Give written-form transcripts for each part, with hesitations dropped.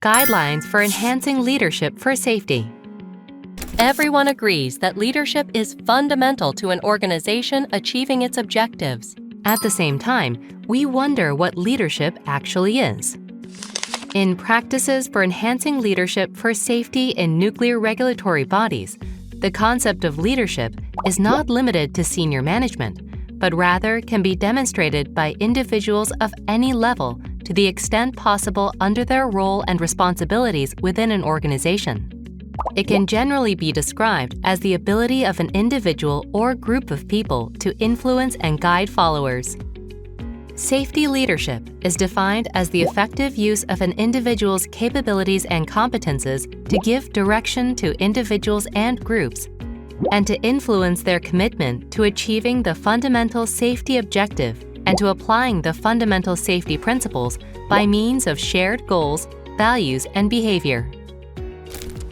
Guidelines for enhancing leadership for safety. Everyone agrees that leadership is fundamental to an organization achieving its objectives. At the same time, we wonder what leadership actually is. In Practices for Enhancing Leadership for Safety in Nuclear Regulatory Bodies, the concept of leadership is not limited to senior management, but rather can be demonstrated by individuals of any level to the extent possible under their role and responsibilities within an organization. It can generally be described as the ability of an individual or group of people to influence and guide followers. Safety leadership is defined as the effective use of an individual's capabilities and competences to give direction to individuals and groups, and to influence their commitment to achieving the fundamental safety objective and to applying the fundamental safety principles by means of shared goals, values, and behavior.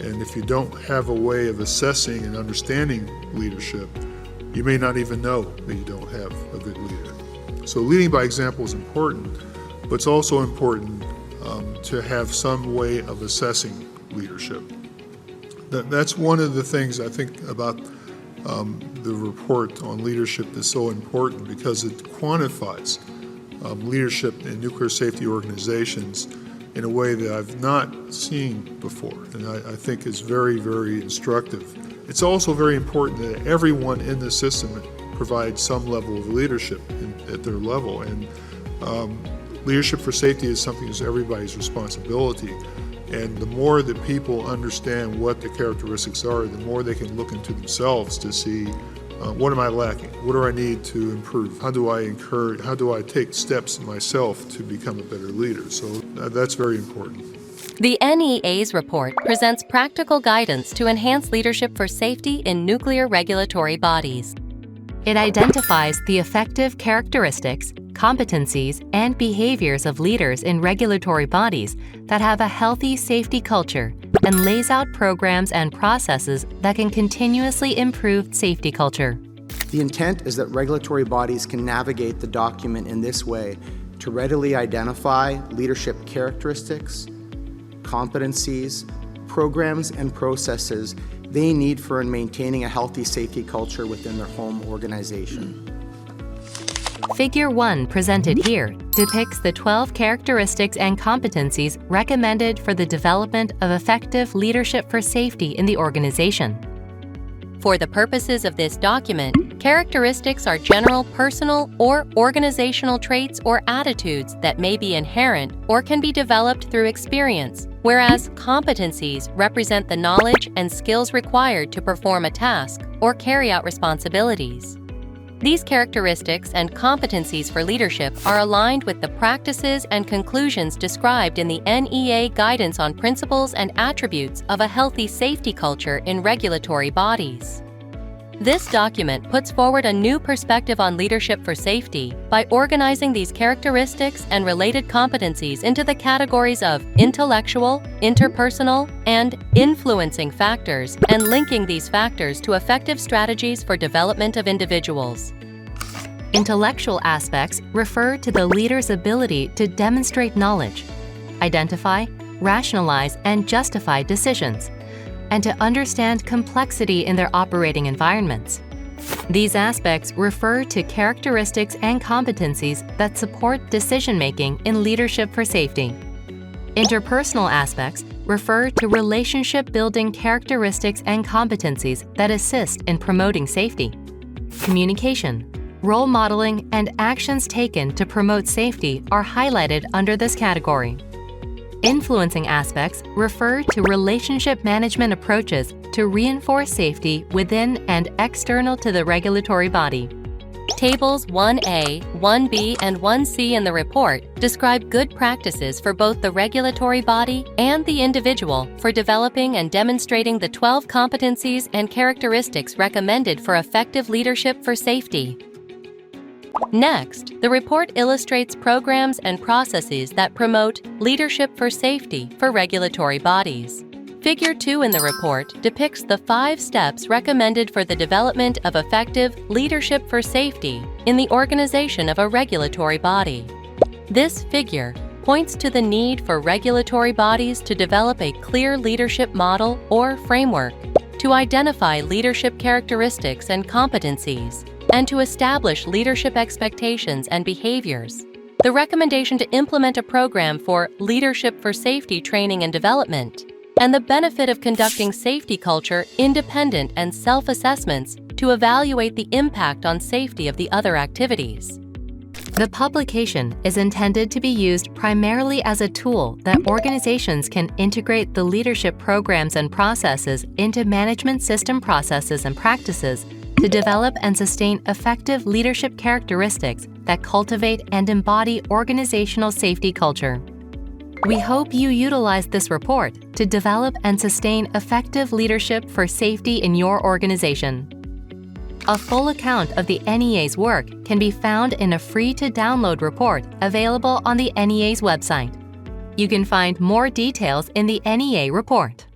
And if you don't have a way of assessing and understanding leadership, you may not even know that you don't have a good leader. So leading by example is important, but it's also important to have some way of assessing leadership. That's one of the things I think about the report on leadership that's so important, because it quantifies leadership in nuclear safety organizations in a way that I've not seen before, and I think is very, very instructive. It's also very important that everyone in the system provides some level of leadership at their level, and leadership for safety is something that's everybody's responsibility. And the more that people understand what the characteristics are, the more they can look into themselves to see what am I lacking? What do I need to improve? How do I encourage? How do I take steps myself to become a better leader? So that's very important. The NEA's report presents practical guidance to enhance leadership for safety in nuclear regulatory bodies. It identifies the effective characteristics, competencies, and behaviors of leaders in regulatory bodies that have a healthy safety culture and lays out programs and processes that can continuously improve safety culture. The intent is that regulatory bodies can navigate the document in this way to readily identify leadership characteristics, competencies, programs, and processes they need for maintaining a healthy safety culture within their home organization. Figure 1 presented here depicts the 12 characteristics and competencies recommended for the development of effective leadership for safety in the organization. For the purposes of this document, characteristics are general personal or organizational traits or attitudes that may be inherent or can be developed through experience, whereas competencies represent the knowledge and skills required to perform a task or carry out responsibilities. These characteristics and competencies for leadership are aligned with the practices and conclusions described in the NEA Guidance on Principles and Attributes of a Healthy Safety Culture in Regulatory Bodies. This document puts forward a new perspective on leadership for safety by organizing these characteristics and related competencies into the categories of intellectual, interpersonal, and influencing factors, and linking these factors to effective strategies for development of individuals. Intellectual aspects refer to the leader's ability to demonstrate knowledge, identify, rationalize, and justify decisions, and to understand complexity in their operating environments. These aspects refer to characteristics and competencies that support decision-making in leadership for safety. Interpersonal aspects refer to relationship-building characteristics and competencies that assist in promoting safety. Communication, role modeling, and actions taken to promote safety are highlighted under this category. Influencing aspects refer to relationship management approaches to reinforce safety within and external to the regulatory body. Tables 1A, 1B, and 1C in the report describe good practices for both the regulatory body and the individual for developing and demonstrating the 12 competencies and characteristics recommended for effective leadership for safety. Next, the report illustrates programs and processes that promote leadership for safety for regulatory bodies. Figure 2 in the report depicts the 5 steps recommended for the development of effective leadership for safety in the organization of a regulatory body. This figure points to the need for regulatory bodies to develop a clear leadership model or framework, to identify leadership characteristics and competencies, and to establish leadership expectations and behaviors. The recommendation to implement a program for Leadership for Safety training and development, and the benefit of conducting safety culture independent and self-assessments to evaluate the impact on safety of the other activities. The publication is intended to be used primarily as a tool that organizations can integrate the leadership programs and processes into management system processes and practices to develop and sustain effective leadership characteristics that cultivate and embody organizational safety culture. We hope you utilize this report to develop and sustain effective leadership for safety in your organization. A full account of the NEA's work can be found in a free-to-download report available on the NEA's website. You can find more details in the NEA report.